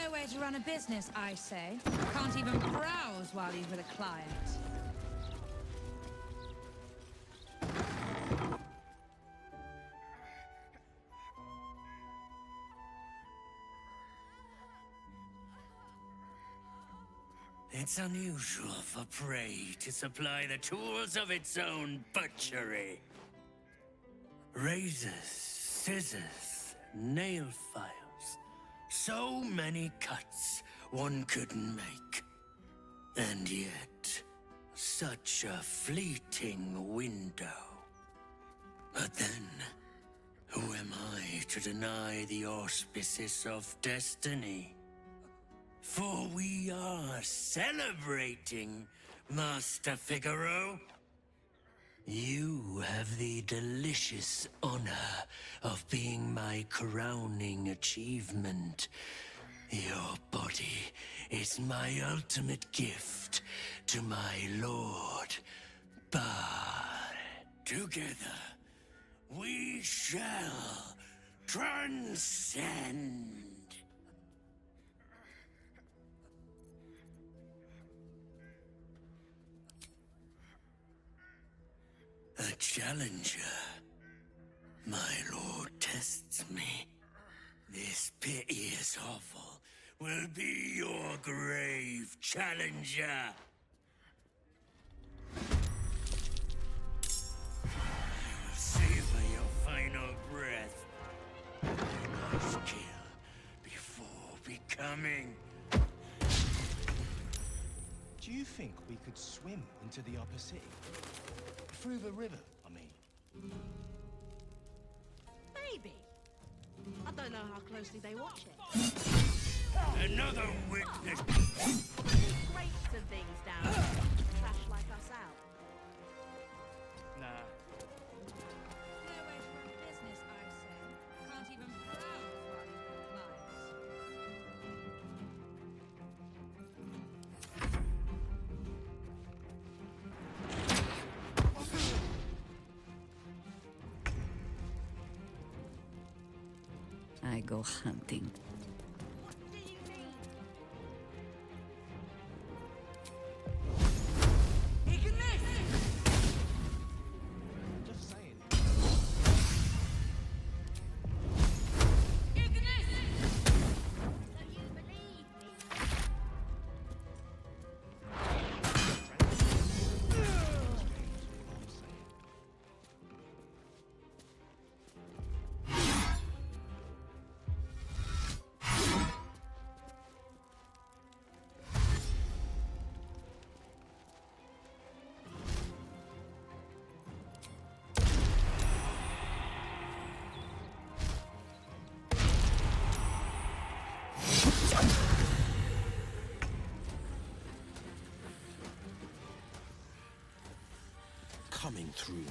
No way to run a business, I say. Can't even browse while he's with a client. It's unusual for prey to supply the tools of its own butchery. Razors, scissors, nail files. So many cuts one couldn't make. And yet, such a fleeting window. But then, who am I to deny the auspices of destiny? For we are celebrating, Master Figaro. You have the delicious honor of being my crowning achievement. Your body is my ultimate gift to my lord, Bard. Together, we shall transcend. A challenger. My lord tests me. This piteous hovel will be your grave, challenger. You will savor your final breath. You must kill before becoming. Do you think we could swim into the upper city? Through the river, I mean. Maybe. I don't know how closely they watch it. Another witness. Crates and things down there. Trash like us out. Nah. No way to run a business, I say. Can't even browse while he's with a client. I go hunting. What do you need? Just saying. So you believe me? Coming through.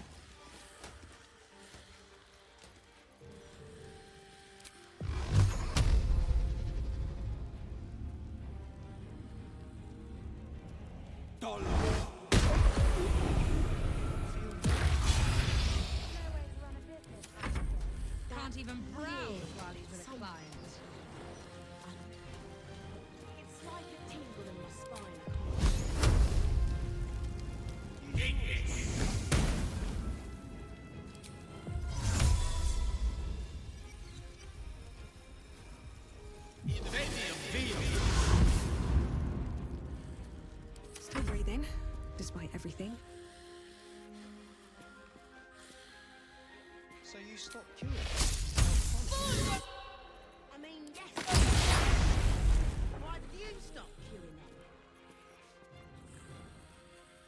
Dollar. No way to run a business, I say. Can't even browse while he's with a client. It's like a tingle in my spine. Still breathing, despite everything. So you stopped queuing? I mean, yes. Why did you stop queuing then?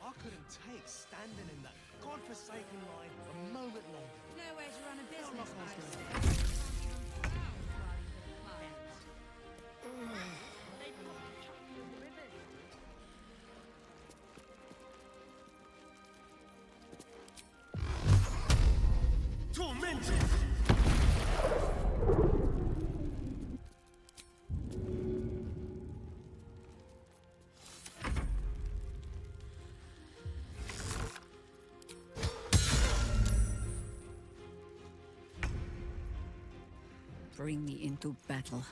I couldn't take standing in that godforsaken line a moment longer. No way to run a business, not I possible. say. Can't even browse while he's with a client. They probably chucked you in the rivers. Tormented! Bring me into battle.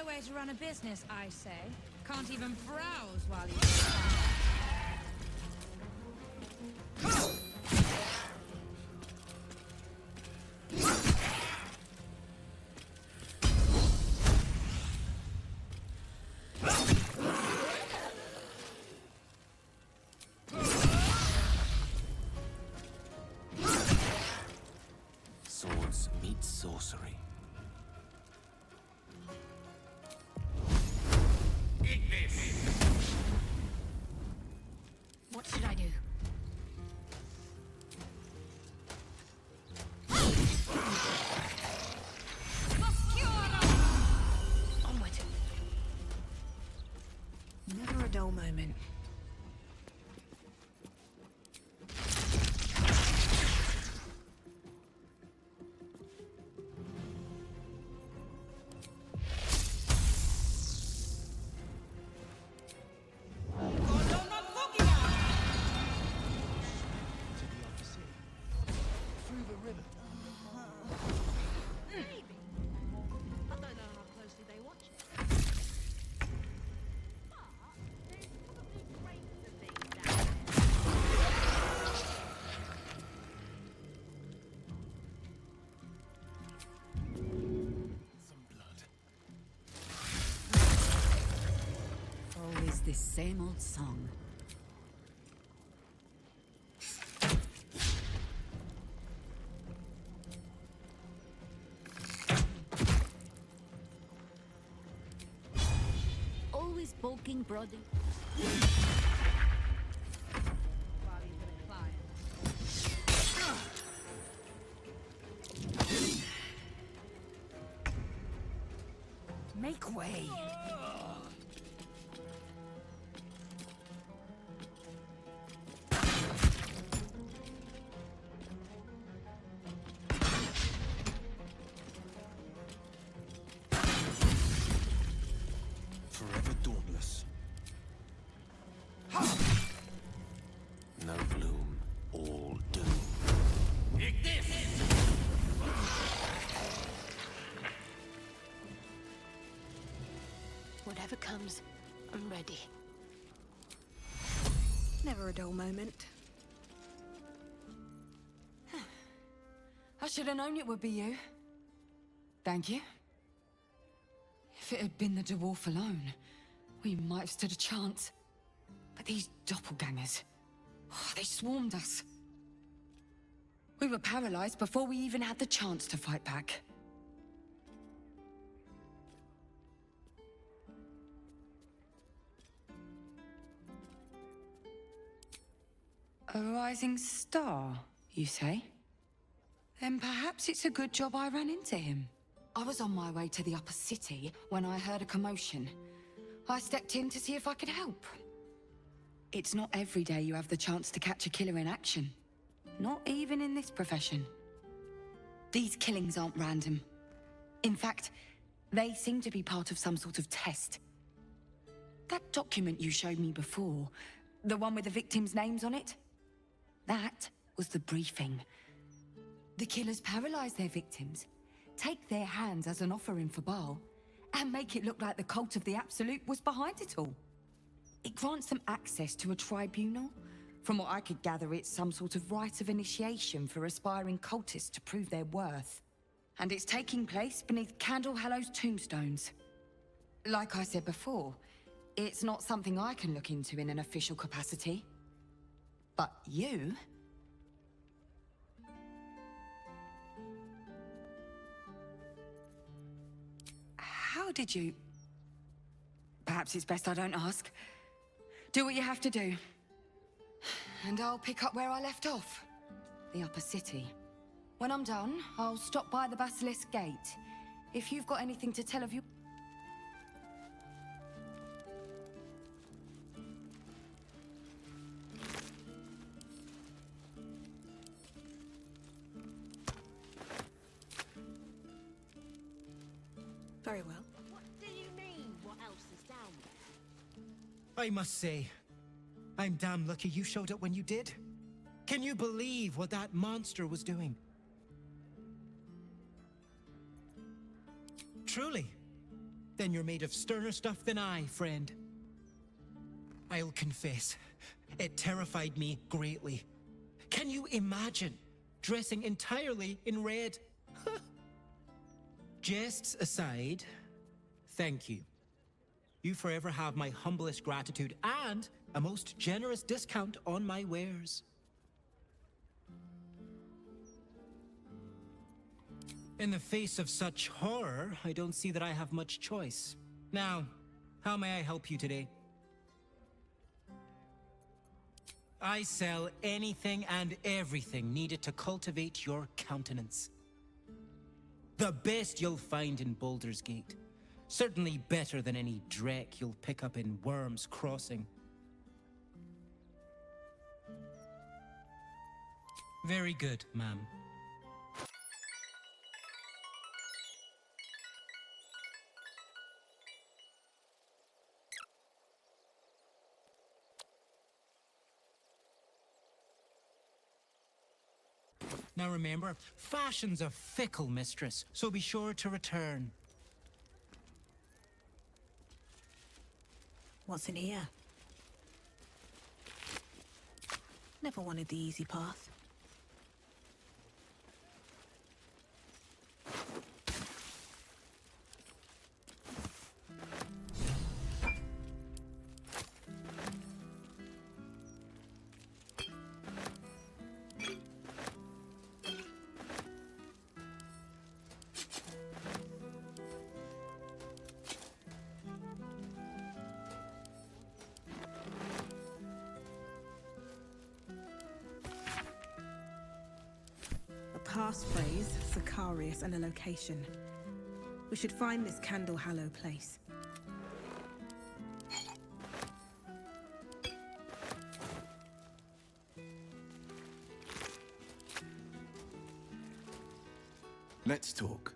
No way to run a business, I say. Can't even browse while you... Swords meet sorcery. What should I do? Onward. Never a dull moment. To the upper city. Through the river. Maybe. I don't know how closely they watch it. But there's probably crates and things down Some blood. Always the same old song. Always bulking, brody. While he's been climb. Make way. Forever dauntless. No bloom, all doom. Whatever comes, I'm ready. Never a dull moment. I should have known it would be you. Thank you. If it had been the dwarf alone, we might have stood a chance. But these doppelgangers, they swarmed us. We were paralyzed before we even had the chance to fight back. A rising star, you say? Then perhaps it's a good job I ran into him. I was on my way to the upper city when I heard a commotion. I stepped in to see if I could help. It's not every day you have the chance to catch a killer in action. Not even in this profession. These killings aren't random. In fact, they seem to be part of some sort of test. That document you showed me before, the one with the victims' names on it, that was the briefing. The killers paralyze their victims, take their hands as an offering for Baal, and make it look like the cult of the Absolute was behind it all. It grants them access to a tribunal. From what I could gather, it's some sort of rite of initiation for aspiring cultists to prove their worth. And it's taking place beneath Candlehallow's tombstones. Like I said before, it's not something I can look into in an official capacity. But you... How did you... Perhaps it's best I don't ask. Do what you have to do. And I'll pick up where I left off. The upper city. When I'm done, I'll stop by the Basilisk Gate. If you've got anything to tell of you... Very well. What do you mean? What else is down there? I must say, I'm damn lucky you showed up when you did. Can you believe what that monster was doing? Truly. Then you're made of sterner stuff than I, friend. I'll confess, it terrified me greatly. Can you imagine dressing entirely in red? Jests aside, thank you. You forever have my humblest gratitude and a most generous discount on my wares. In the face of such horror, I don't see that I have much choice. Now, how may I help you today? I sell anything and everything needed to cultivate your countenance. The best you'll find in Baldur's Gate. Certainly better than any dreck you'll pick up in Worm's Crossing. Very good, ma'am. Now remember, fashion's a fickle mistress, so be sure to return. What's in here? Never wanted the easy path. Passphrase, Sicarius, and a location. We should find this Candle Hallow place. Let's talk.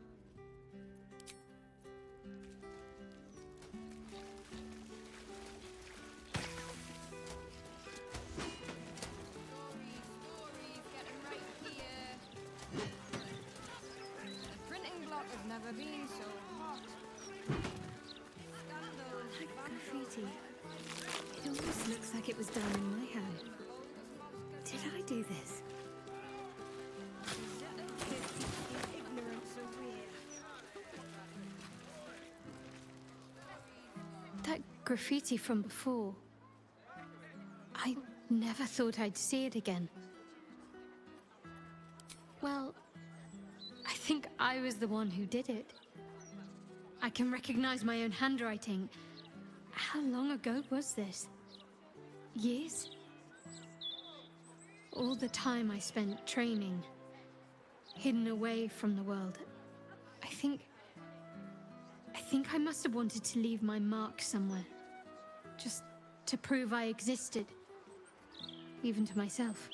Graffiti. It almost looks like it was done in my hand. Did I do this? That graffiti from before. I never thought I'd see it again. Well, I think I was the one who did it. I can recognize my own handwriting. How long ago was this? Years? All the time I spent training, hidden away from the world. I think I must have wanted to leave my mark somewhere. Just to prove I existed. Even to myself.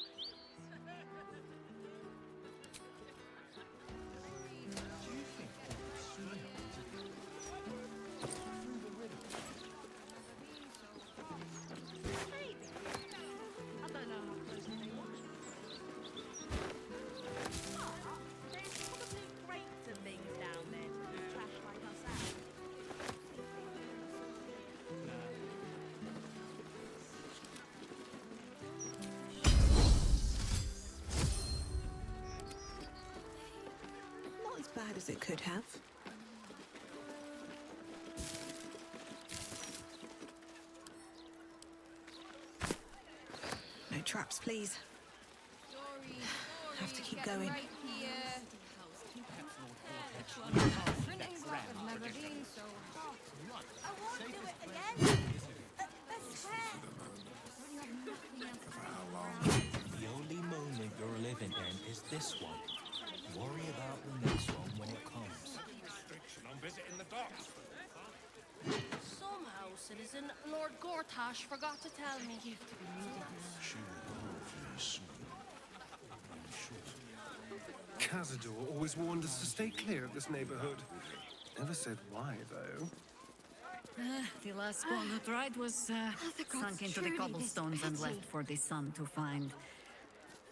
Bad as it could have. No traps, please. Have to keep going. The only moment you're living in is this one. Worry about the next one when it comes. Restriction on visiting the docks. Somehow, citizen, Lord Gortash forgot to tell me. She will hopefully soon. I'm sure. Cazador always warned us to stay clear of this neighborhood. Never said why, though. The last one who tried was sunk into the cobblestones and left for the sun to find.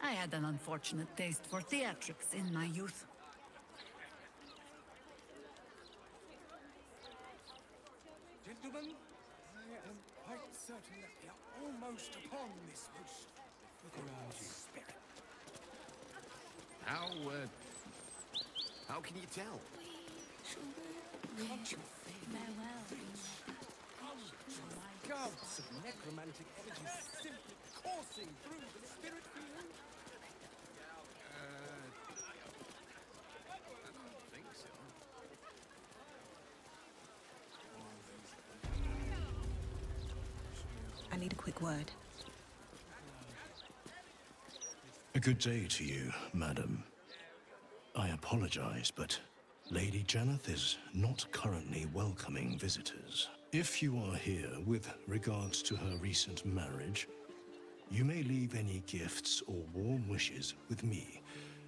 I had an unfortunate taste for theatrics in my youth. Gentlemen, I am quite certain that we are almost upon this most. Look around you. Spirit. How can you tell? Can't you feel gouts of necromantic energy simply coursing through the spirit field? I don't think so. I need a quick word. A good day to you, madam. I apologize, but Lady Janeth is not currently welcoming visitors. If you are here with regards to her recent marriage, you may leave any gifts or warm wishes with me,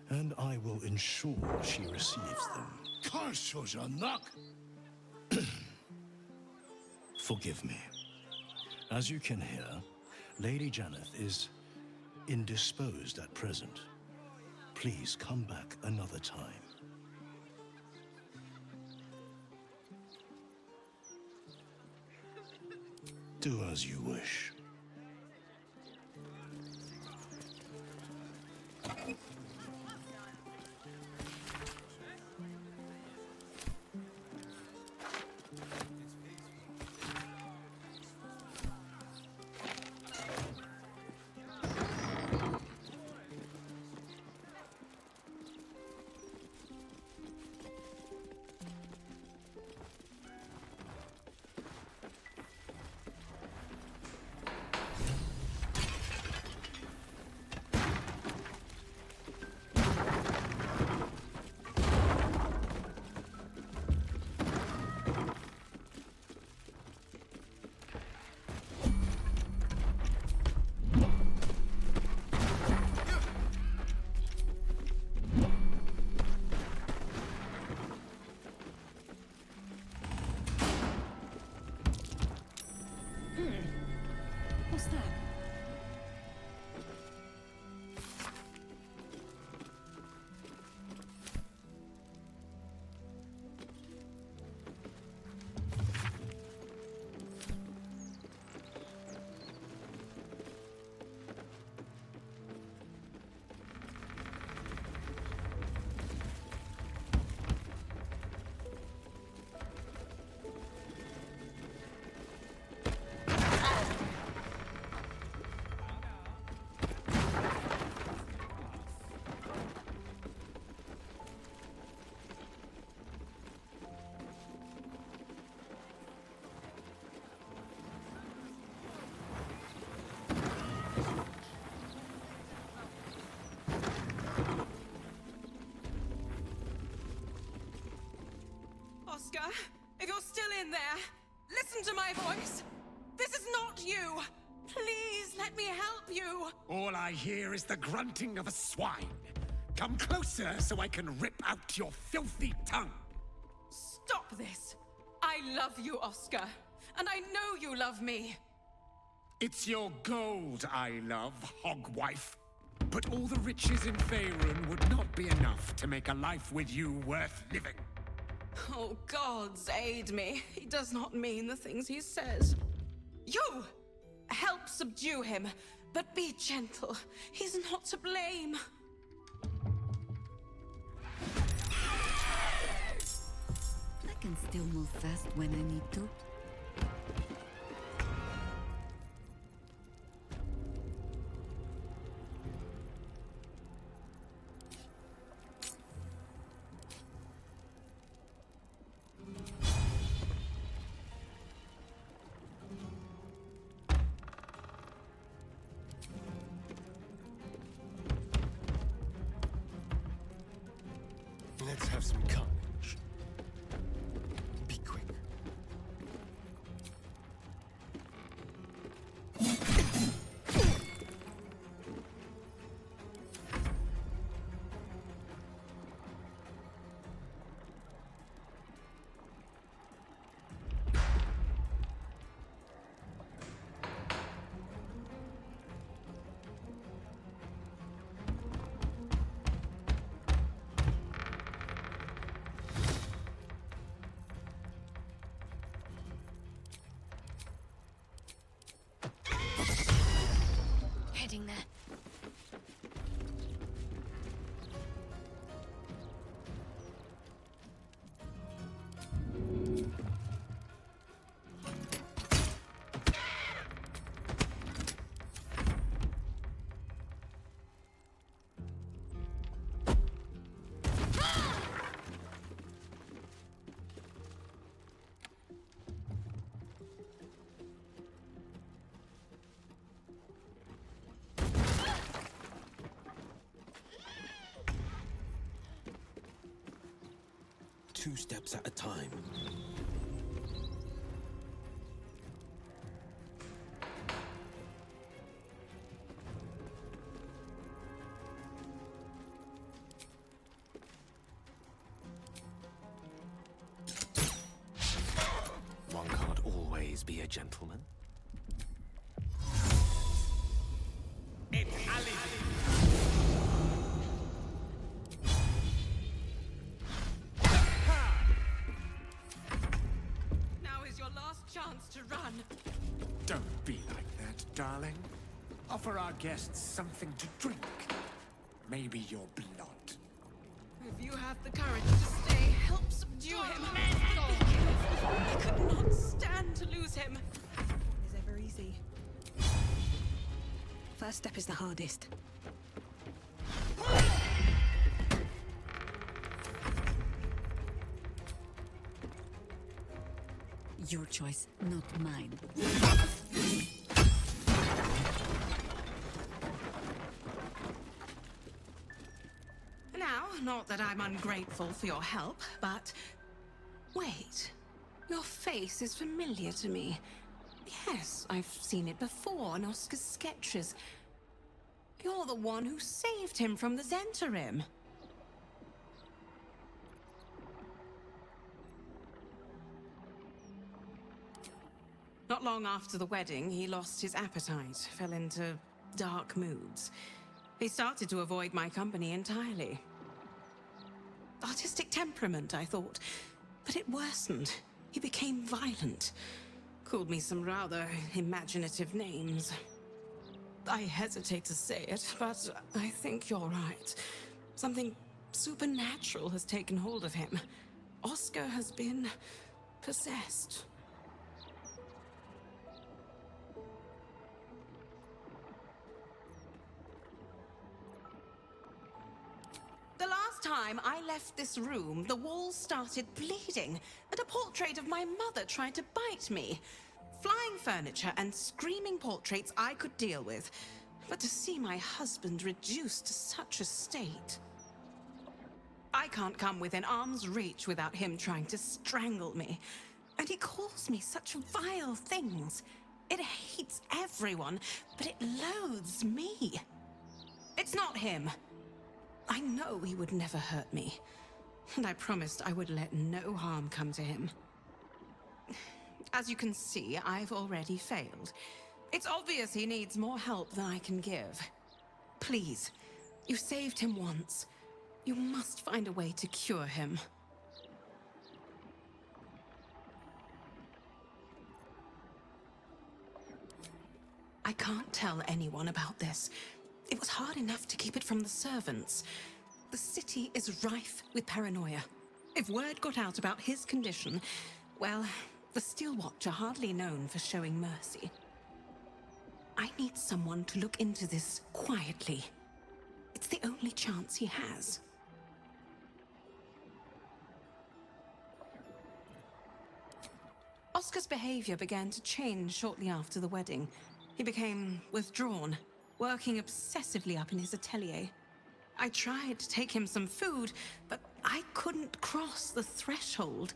and I will ensure she receives them. Forgive me. As you can hear, Lady Janeth is indisposed at present. Please come back another time. Do as you wish. What's that? Oscar, if you're still in there, listen to my voice. This is not you. Please let me help you. All I hear is the grunting of a swine. Come closer so I can rip out your filthy tongue. Stop this. I love you, Oscar. And I know you love me. It's your gold I love, hogwife. But all the riches in Faerun would not be enough to make a life with you worth living. Oh, gods aid me. He does not mean the things he says. You! Help subdue him, but be gentle. He's not to blame. I can still move fast when I need to. Let's have some carnage. Be quick. heading there. Two steps at a time. One can't always be a gentleman. Now is your last chance to run. Don't be like that, darling. Offer our guests something to drink. Maybe your blood. If you have the courage to stay, help subdue him. I could not stand to lose him. Is ever easy. First step is the hardest. Your choice, not mine. Now, not that I'm ungrateful for your help, but... Wait. Your face is familiar to me. Yes, I've seen it before in Oscar's sketches. You're the one who saved him from the Zentarim. Not long after the wedding, he lost his appetite, fell into dark moods. He started to avoid my company entirely. Artistic temperament, I thought, but it worsened. He became violent. Called me some rather imaginative names. I hesitate to say it, but I think you're right. Something supernatural has taken hold of him. Oscar has been possessed. The last time I left this room, the walls started bleeding, and a portrait of my mother tried to bite me. Flying furniture and screaming portraits I could deal with, but to see my husband reduced to such a state... I can't come within arm's reach without him trying to strangle me. And he calls me such vile things. It hates everyone, but it loathes me. It's not him. I know he would never hurt me, and I promised I would let no harm come to him. As you can see, I've already failed. It's obvious he needs more help than I can give. Please, you saved him once. You must find a way to cure him. I can't tell anyone about this. It was hard enough to keep it from the servants. The city is rife with paranoia. If word got out about his condition, well, the Steel Watch are hardly known for showing mercy. I need someone to look into this quietly. It's the only chance he has. Oscar's behavior began to change shortly after the wedding. He became withdrawn, working obsessively up in his atelier. I tried to take him some food, but I couldn't cross the threshold.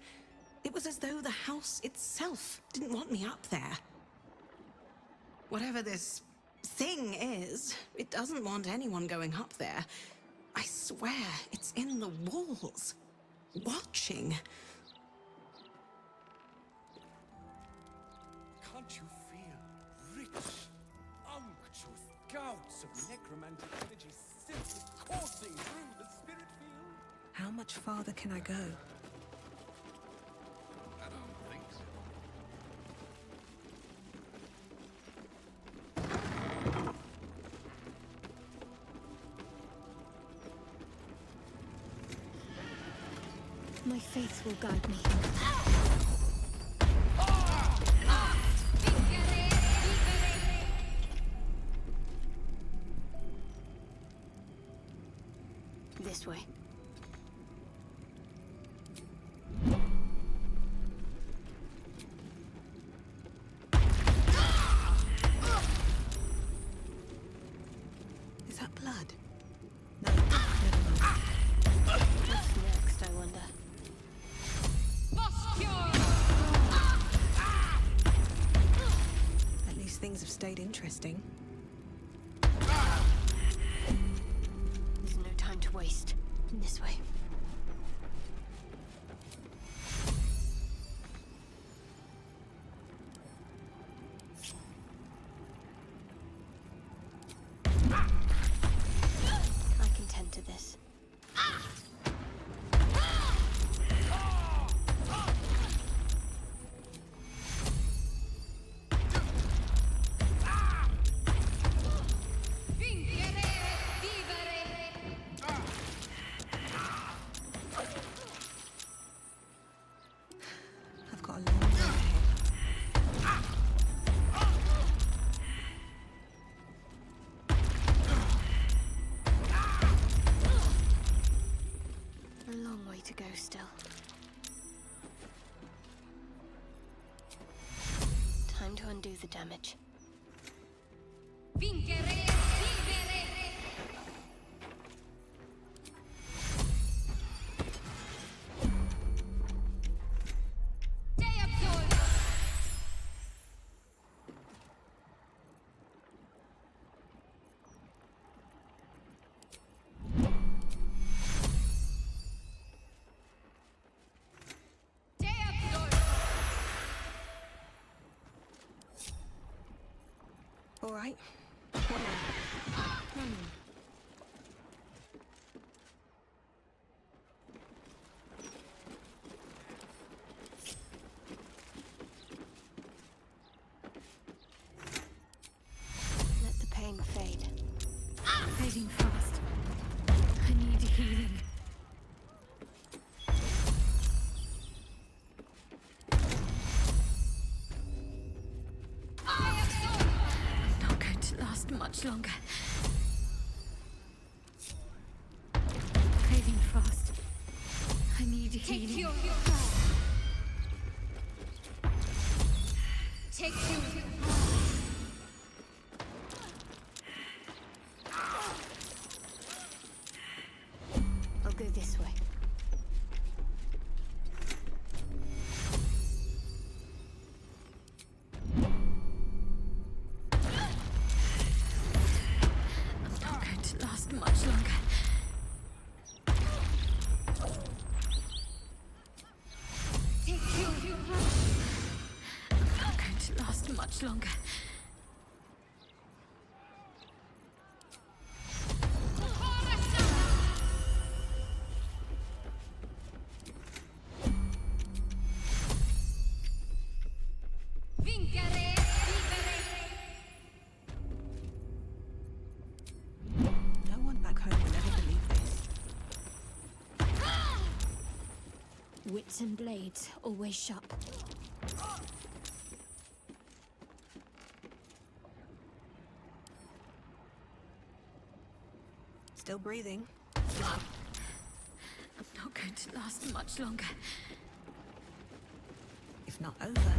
It was as though the house itself didn't want me up there. Whatever this thing is, it doesn't want anyone going up there. I swear, it's in the walls, watching. Can't you feel rich, unctuous gouts of necromantic energy simply coursing through the spirit field? How much farther can I go? I don't think so. My faith will guide me. This way. Is that blood? No, never mind. What's next, I wonder? At least things have stayed interesting. There's no time to waste. This way. I can tend to this. I've got a long way ahead. A long way to go still. Time to undo the damage. All right. What now? Let the pain fade. Fading fast. I need healing. I'm not going to last much longer. Fading fast. I need healing. Take you. I'll go this way. I'm not going to last much longer. Take you. I'm not going to last much longer. No one back home will ever believe this. Wits and blades always sharp. Still breathing. I'm not going to last much longer. If not over.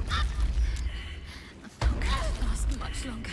I'm not going to last much longer.